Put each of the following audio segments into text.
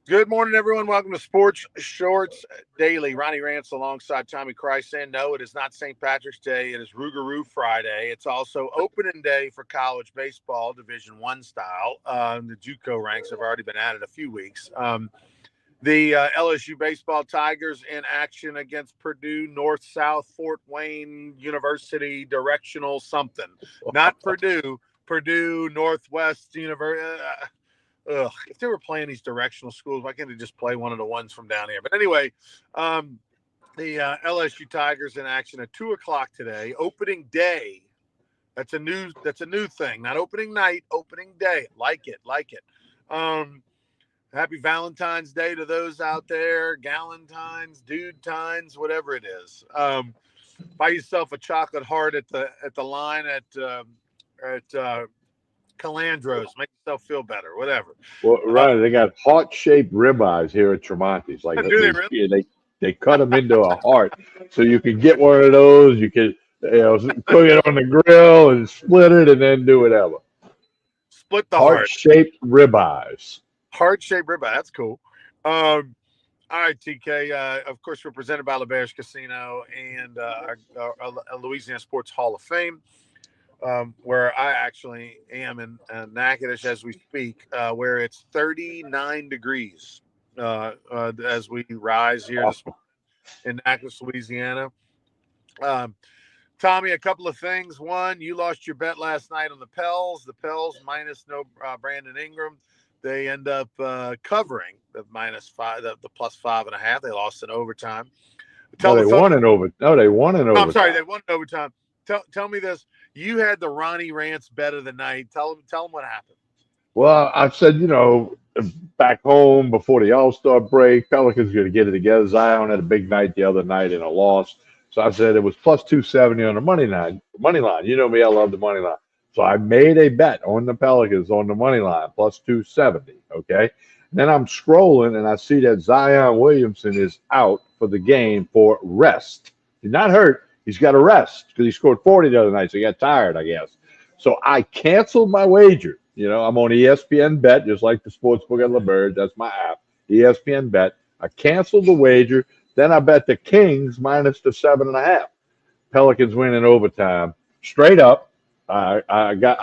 Good morning, everyone. Welcome to Sports Shorts Daily. Ronnie Rants alongside Tommy Krysan. No, it is not St. Patrick's Day. It is Rougarou Friday. It's also opening day for college baseball, Division One style. The JUCO ranks have already been added a few weeks. The LSU baseball Tigers in action against Purdue, North-South, Fort Wayne University, directional something. Not Purdue, Purdue, Northwest University. If they were playing these directional schools, why can't they just play one of the ones from down here? But anyway, the LSU Tigers in action at 2:00 today. Opening day. That's a new thing. Not opening night, opening day. Like it. Happy Valentine's Day to those out there. Galentine's, dude times, whatever it is. Buy yourself a chocolate heart at the line at Calandros. Make yourself feel better. Whatever. Well, right, they got heart-shaped ribeyes here at Tremonti's. Like Do they really? they cut them into a heart, so you can get one of those. You can cook it on the grill and split it, and then do whatever. Split the heart. Heart-shaped ribeyes. Heart-shaped ribeye. That's cool. All right, TK. Of course, we're presented by LeBear's Casino and our Louisiana Sports Hall of Fame, where I actually am in Natchitoches as we speak, where it's 39 degrees as we rise here this morning in Natchitoches, Louisiana. Tommy, a couple of things. One, you lost your bet last night on the Pels. The Pels minus no Brandon Ingram. They end up covering the -5, the +5.5. They lost in overtime. No, they won in overtime. No, they won in overtime. I'm sorry, they won in overtime. Tell me this. You had the Ronnie Rants bet of the night. Tell them what happened. Well, I said, back home before the All-Star break, Pelicans going to get it together. Zion had a big night the other night in a loss. So I said it was +270 on the money line. You know me, I love the money line. So I made a bet on the Pelicans on the money line, +270, okay? And then I'm scrolling, and I see that Zion Williamson is out for the game for rest. He's not hurt. He's got to rest because he scored 40 the other night, so he got tired, I guess. So I canceled my wager. I'm on ESPN Bet, just like the Sportsbook at LeBird. That's my app, ESPN Bet. I canceled the wager. Then I bet the Kings minus the 7.5. Pelicans win in overtime. Straight up. I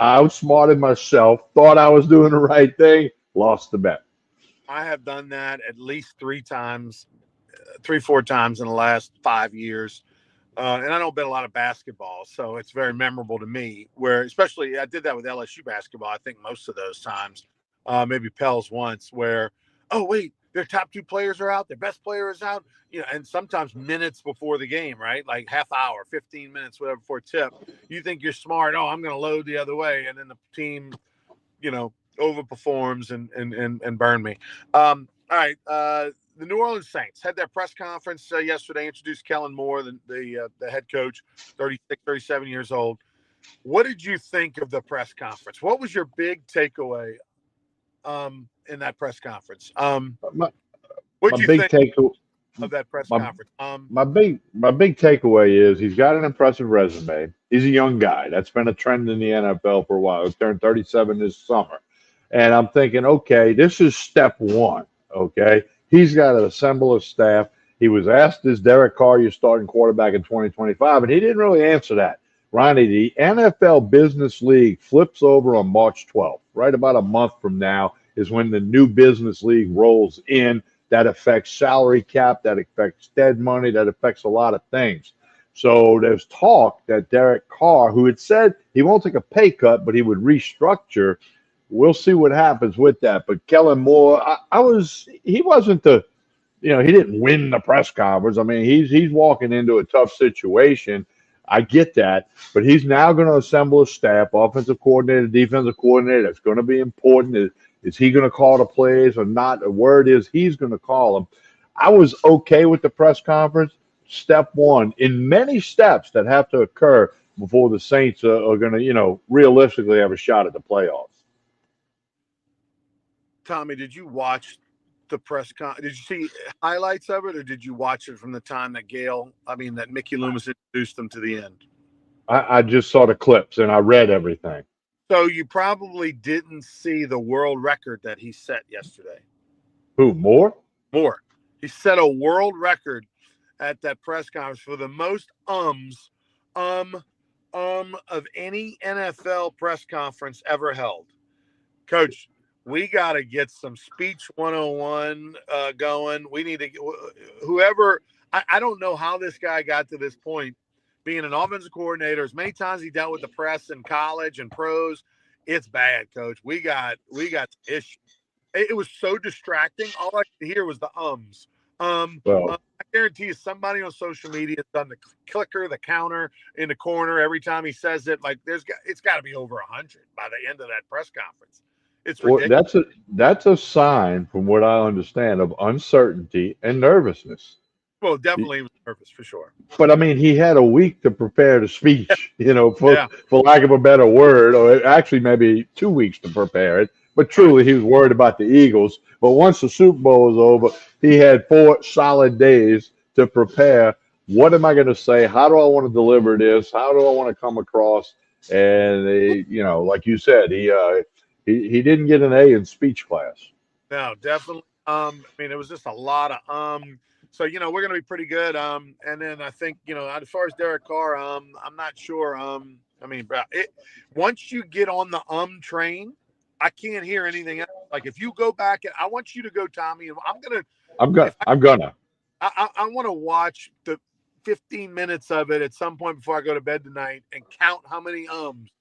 outsmarted myself, thought I was doing the right thing, lost the bet. I have done that at least 4 times in the last 5 years. And I don't bet a lot of basketball, so it's very memorable to me. Where, especially, I did that with LSU basketball. I think most of those times, maybe Pels once, where, oh wait, their top 2 players are out, their best player is out, and sometimes minutes before the game, right? Like half hour, 15 minutes, whatever, before tip. You think you're smart. Oh, I'm going to load the other way, and then the team, overperforms and burn me. All right. The New Orleans Saints had their press conference yesterday, introduced Kellen Moore, the head coach, 36, 37 years old. What did you think of the press conference? What was your big takeaway in that press conference? What did you think of that press conference? My big takeaway is he's got an impressive resume. He's a young guy. That's been a trend in the NFL for a while. He turned 37 this summer. And I'm thinking, okay, this is step one, okay? He's got to assemble a staff. He was asked, is Derek Carr your starting quarterback in 2025? And he didn't really answer that. Ronnie, the NFL Business League flips over on March 12th. Right about a month from now is when the new business league rolls in. That affects salary cap. That affects dead money. That affects a lot of things. So there's talk that Derek Carr, who had said he won't take a pay cut, but he would restructure. We'll see what happens with that. But Kellen Moore, he wasn't he didn't win the press conference. I mean, he's walking into a tough situation. I get that, but he's now going to assemble a staff, offensive coordinator, defensive coordinator. That's going to be important. Is he going to call the plays or not? The word is he's going to call them. I was okay with the press conference. Step one, in many steps that have to occur before the Saints are going to, realistically have a shot at the playoffs. Tommy, did you watch the press con? Did you see highlights of it, or did you watch it from the time that Mickey Loomis introduced them to the end? I just saw the clips and I read everything. So you probably didn't see the world record that he set yesterday. Who, Moore? Moore. He set a world record at that press conference for the most of any NFL press conference ever held. Coach, we got to get some speech 101 going. We need to whoever. I don't know how this guy got to this point, being an offensive coordinator. As many times he dealt with the press in college and pros, it's bad, Coach. We got issues. It was so distracting. All I could hear was the ums. Well, I guarantee you somebody on social media has done the clicker, the counter in the corner every time he says it. Like it's got to be over 100 by the end of that press conference. It's well, ridiculous. that's a sign, from what I understand, of uncertainty and nervousness. Well, definitely was nervous for sure. But I mean, he had a week to prepare the speech, Yeah. for lack of a better word, or actually maybe 2 weeks to prepare it. But truly, he was worried about the Eagles. But once the Super Bowl was over, he had 4 solid days to prepare. What am I going to say? How do I want to deliver this? How do I want to come across? And like you said, he didn't get an A in speech class. No, definitely. I mean, it was just a lot of So we're gonna be pretty good. And then I think as far as Derek Carr, I'm not sure. I mean, bro, once you get on the train, I can't hear anything else. Like if you go back, and I want you to go, Tommy. And I'm gonna. I want to watch the 15 minutes of it at some point before I go to bed tonight and count how many ums.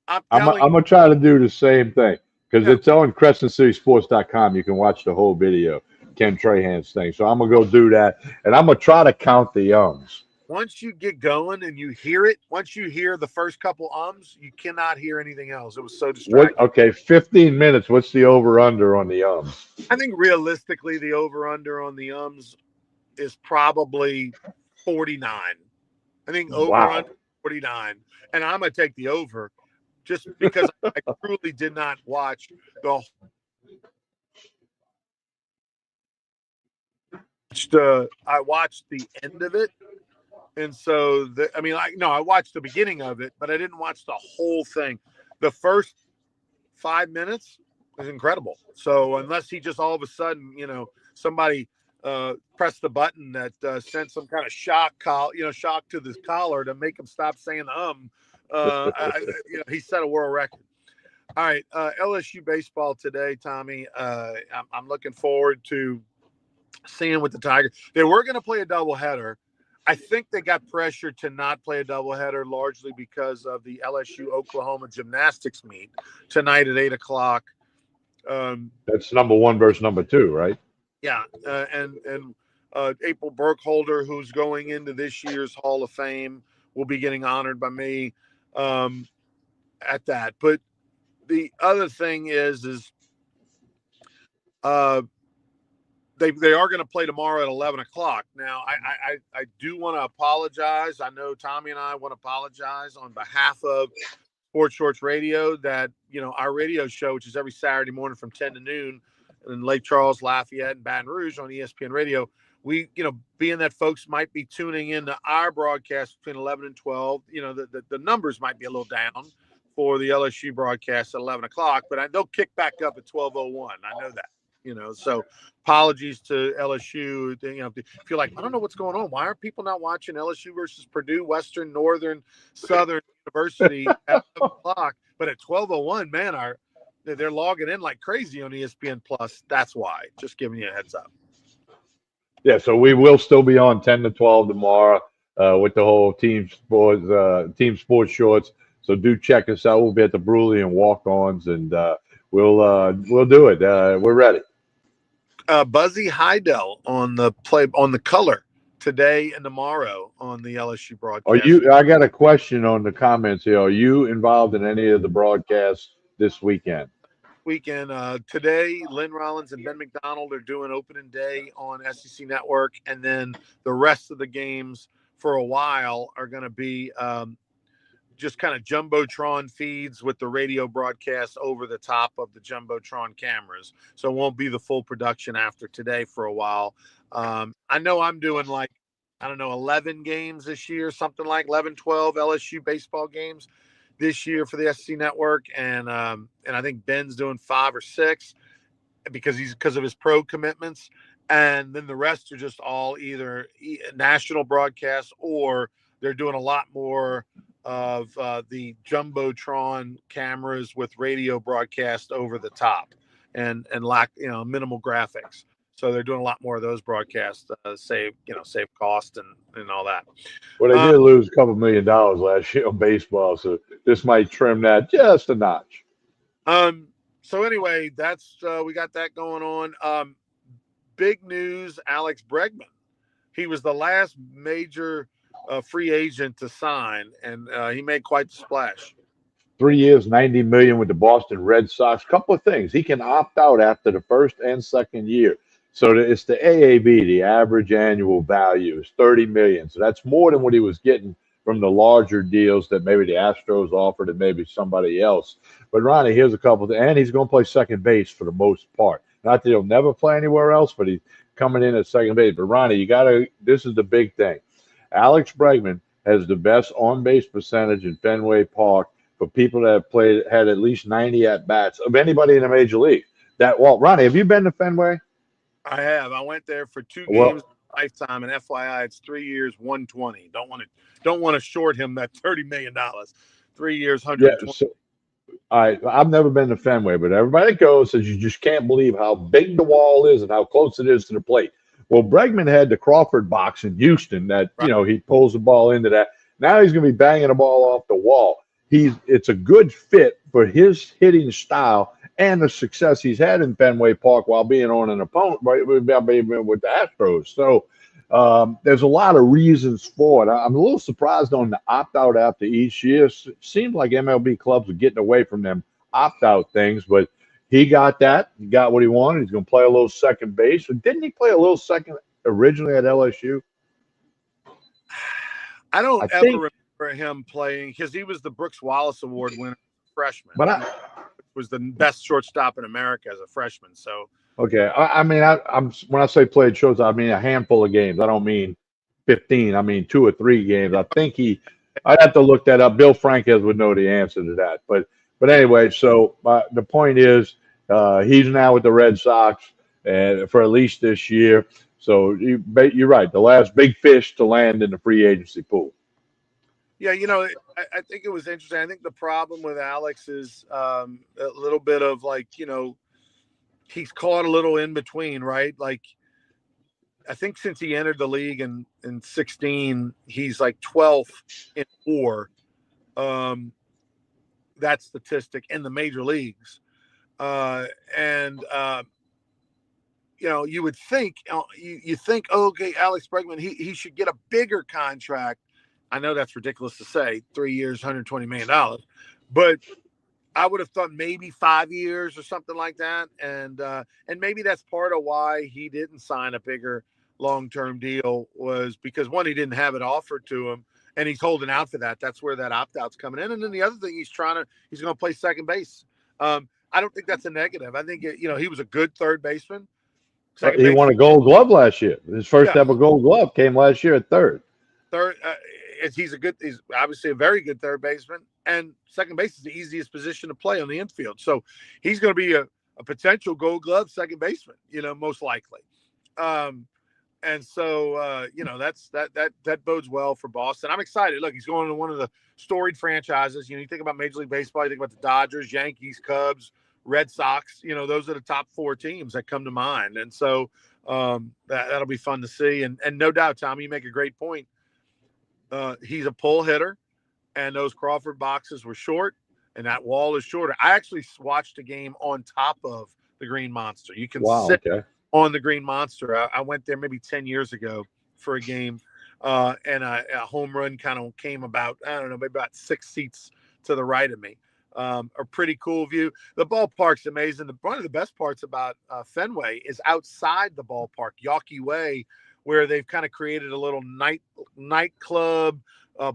I'm I'm telling gonna try to do the same thing because you. it's on CrescentCitySports.com. You can watch the whole video, Ken Trahan's thing. So I'm gonna go do that, and I'm gonna try to count the ums. Once you get going and you hear it, once you hear the first couple ums, you cannot hear anything else. It was so What? distracting. Okay, 15 minutes. What's the over under on the ums? I think realistically, the over under on the ums is probably 49. I think over Wow. under 49. And I'm going to take the over just because I truly did not watch the I watched the end of it. And so, I watched the beginning of it, but I didn't watch the whole thing. The first 5 minutes is incredible. So unless he just all of a sudden, somebody pressed the button that sent some kind of shock to the collar to make him stop saying he set a world record. All right, LSU baseball today, Tommy. I'm looking forward to seeing with the Tigers. They were going to play a doubleheader. I think they got pressured to not play a doubleheader largely because of the LSU Oklahoma gymnastics meet tonight at 8:00. That's number one versus number two, right? Yeah, and April Burkholder, who's going into this year's Hall of Fame, will be getting honored by me at that. But the other thing is they are going to play tomorrow at 11:00. Now, I do want to apologize. I know Tommy and I want to apologize on behalf of Sports Shorts Radio that, our radio show, which is every Saturday morning from 10 to noon in Lake Charles, Lafayette, and Baton Rouge on ESPN Radio, we, being that folks might be tuning into our broadcast between 11 and 12, the numbers might be a little down for the LSU broadcast at 11:00, but they'll kick back up at 12:01. I know that. So apologies to LSU. If you're like, I don't know what's going on. Why are people not watching LSU versus Purdue, Western, Northern, Southern University at 11:00? But at 12:01, man, they're logging in like crazy on ESPN Plus. That's why. Just giving you a heads up. Yeah, so we will still be on 10 to 12 tomorrow with the whole team sports shorts. So do check us out. We'll be at the Bruley and walk-ons, and we'll do it. We're ready. Buzzy Heidel on the color today and tomorrow on the LSU broadcast. I got a question on the comments here. Are you involved in any of the broadcasts this weekend? Weekend today, Lynn Rollins and Ben McDonald are doing opening day on SEC Network, and then the rest of the games for a while are going to be just kind of jumbotron feeds with the radio broadcast over the top of the jumbotron cameras. So it won't be the full production after today for a while. I know I'm doing 11 games this year, something like 11, 12 LSU baseball games this year for the SEC Network. And I think Ben's doing 5 or 6. because of his pro commitments, and then the rest are just all either national broadcasts or they're doing a lot more of the jumbotron cameras with radio broadcast over the top and lack minimal graphics. So they're doing a lot more of those broadcasts, save cost and all that. Well, they did lose a couple $1 million last year on baseball, so this might trim that just a notch. So anyway, that's we got that going on. Big news: Alex Bregman. He was the last major free agent to sign, and he made quite the splash. 3 years, $90 million with the Boston Red Sox. Couple of things. He can opt out after the first and second year. So it's the AAV, the average annual value is $30 million. So that's more than what he was getting from the larger deals that maybe the Astros offered and maybe somebody else. But Ronnie, here's a couple of things. And he's going to play second base for the most part. Not that he'll never play anywhere else, but he's coming in at second base. But Ronnie, this is the big thing. Alex Bregman has the best on-base percentage in Fenway Park for people that have had at least 90 at-bats of anybody in the major league. Ronnie, have you been to Fenway? I have. I went there for 2 games lifetime, and FYI, it's 3 years, 120. Don't want to short him that $30 million. 3 years, 120. Yeah, so, I've never been to Fenway, but everybody that goes says you just can't believe how big the wall is and how close it is to the plate. Well, Bregman had the Crawford box in Houston that, he pulls the ball into that. Now he's going to be banging the ball off the wall. It's a good fit for his hitting style and the success he's had in Fenway Park while being on an opponent with the Astros. So there's a lot of reasons for it. I'm a little surprised on the opt-out after each year. It seems like MLB clubs are getting away from them opt-out things, but he got that. He got what he wanted. He's going to play a little second base. Didn't he play a little second originally at LSU? I don't ever remember him playing because he was the Brooks Wallace Award winner freshman. But was the best shortstop in America as a freshman. So okay, I'm when I say played shortstop, I mean a handful of games. I don't mean 15. I mean 2 or 3 games. I think I'd have to look that up. Bill Franquez would know the answer to that. But anyway, so the point is he's now with the Red Sox for at least this year. So you're right. The last big fish to land in the free agency pool. Yeah, I think it was interesting. I think the problem with Alex is a little bit of he's caught a little in between, right? Like, I think since he entered the league in 16, he's like 12th in WAR. That statistic in the major leagues. You would think, you think, okay, Alex Bregman, he should get a bigger contract. I know that's ridiculous to say, 3 years, $120 million, but I would have thought maybe 5 years or something like that. And maybe that's part of why he didn't sign a bigger long-term deal was because one, he didn't have it offered to him and he's holding out for that. That's where that opt-out's coming in. And then the other thing he's going to play second base. I don't think that's a negative. I think, he was a good third baseman. He won a Gold Glove last year. His first ever Gold Glove came last year at third. He's obviously a very good third baseman, and second base is the easiest position to play on the infield. So he's going to be a potential Gold Glove second baseman, most likely. And so that bodes well for Boston. I'm excited. Look, he's going to one of the storied franchises. You think about Major League Baseball, you think about the Dodgers, Yankees, Cubs, Red Sox. Those are the top 4 teams that come to mind. And so that'll be fun to see. And no doubt, Tommy, you make a great point. He's a pull hitter, and those Crawford boxes were short, and that wall is shorter. I actually watched a game on top of the Green Monster. You can sit on the Green Monster. I went there maybe 10 years ago for a game, and a home run kind of came about, I don't know, maybe about 6 seats to the right of me. A pretty cool view. The ballpark's amazing. One of the best parts about Fenway is outside the ballpark, Yawkey Way, where they've kind of created a little nightclub,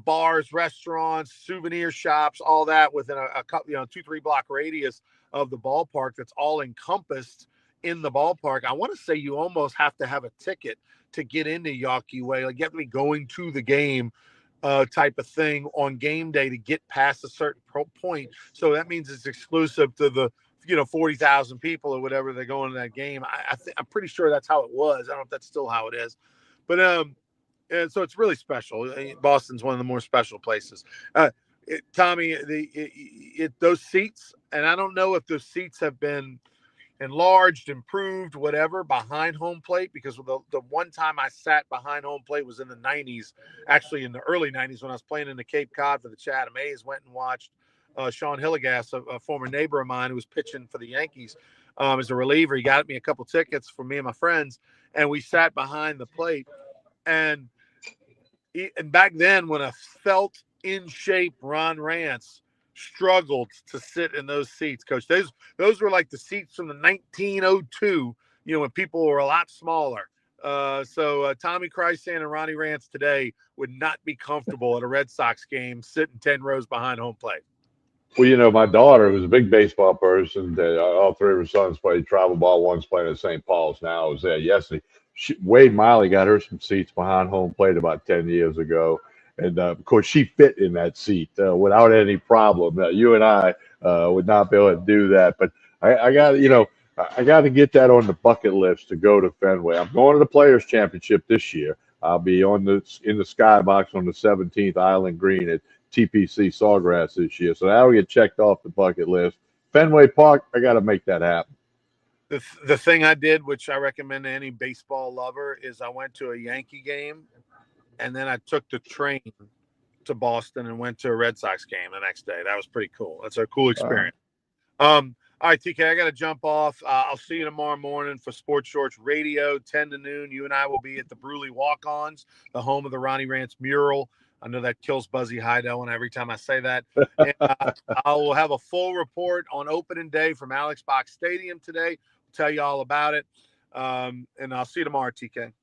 bars, restaurants, souvenir shops, all that within a couple, 2-3 block radius of the ballpark. That's all encompassed in the ballpark. I want to say you almost have to have a ticket to get into Yawkey Way. Like you have to be going to the game type of thing on game day to get past a certain point. So that means it's exclusive to the 40,000 people or whatever they're going to that game. I'm pretty sure that's how it was. I don't know if that's still how it is, but and so it's really special. Boston's one of the more special places. Tommy, those seats, and I don't know if those seats have been enlarged, improved, whatever, behind home plate, because the one time I sat behind home plate was in the 90s, actually in the early 90s when I was playing in the Cape Cod for the Chatham A's. Went and watched Sean Hillegas, a former neighbor of mine who was pitching for the Yankees as a reliever. He got me a couple tickets for me and my friends, and we sat behind the plate. And back then, when a felt in shape Ron Rance struggled to sit in those seats, Coach, those were like the seats from the 1902, when people were a lot smaller. So Tommy Krysan and Ronnie Rance today would not be comfortable at a Red Sox game sitting 10 rows behind home plate. Well, my daughter was a big baseball person. All three of her sons played travel ball. One's playing at St. Paul's now. I was there yesterday. Wade Miley got her some seats behind home plate about 10 years ago. And, of course, she fit in that seat without any problem. You and I would not be able to do that. But I got to get that on the bucket list to go to Fenway. I'm going to the Players' Championship this year. I'll be in the skybox on the 17th Island Green at TPC Sawgrass this year. So that'll get checked off the bucket list. Fenway Park, I got to make that happen. The thing I did, which I recommend to any baseball lover, is I went to a Yankee game, and then I took the train to Boston and went to a Red Sox game the next day. That was pretty cool. That's a cool experience. All right, TK, I got to jump off. I'll see you tomorrow morning for Sports Shorts Radio, 10 to noon. You and I will be at the Bruley Walk-Ons, the home of the Ronnie Rance mural. I know that kills Buzzy Heidel every time I say that. And, I will have a full report on opening day from Alex Box Stadium today. I'll tell you all about it. And I'll see you tomorrow, TK.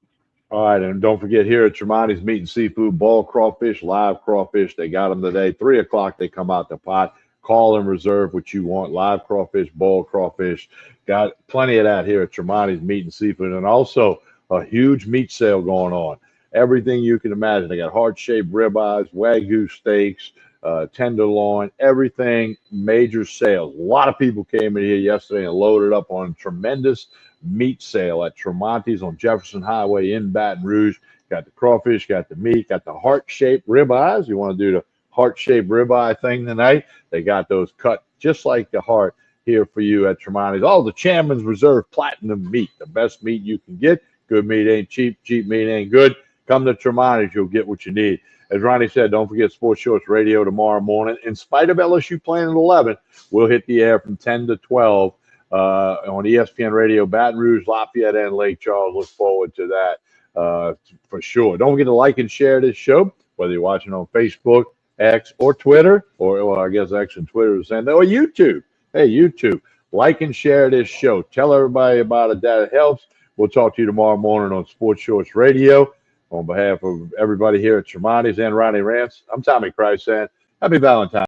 All right, and don't forget, here at Tremonti's Meat and Seafood, ball crawfish, live crawfish. They got them today. 3 o'clock, they come out the pot. Call and reserve what you want. Live crawfish, boiled crawfish. Got plenty of that here at Tremonti's Meat and Seafood. And also a huge meat sale going on. Everything you can imagine. They got heart-shaped ribeyes, Wagyu steaks, tenderloin, everything, major sales. A lot of people came in here yesterday and loaded up on tremendous meat sale at Tremonti's on Jefferson Highway in Baton Rouge. Got the crawfish, got the meat, got the heart-shaped ribeyes. You want to do the heart-shaped ribeye thing tonight? They got those cut just like the heart here for you at Tremonti's. All the Chairman's Reserve Platinum meat, the best meat you can get. Good meat ain't cheap. Cheap meat ain't good. Come to Tremonti's, you'll get what you need. As Ronnie said, don't forget Sports Shorts Radio tomorrow morning. In spite of LSU playing at 11, we'll hit the air from 10 to 12 on ESPN Radio, Baton Rouge, Lafayette, and Lake Charles. Look forward to that for sure. Don't forget to like and share this show, whether you're watching on Facebook, X, or Twitter, or I guess X and Twitter is saying that, or YouTube. Hey, YouTube, like and share this show. Tell everybody about it. That helps. We'll talk to you tomorrow morning on Sports Shorts Radio. On behalf of everybody here at Tremonti's and Ronnie Rance, I'm Tommy Krysan. Happy Valentine's.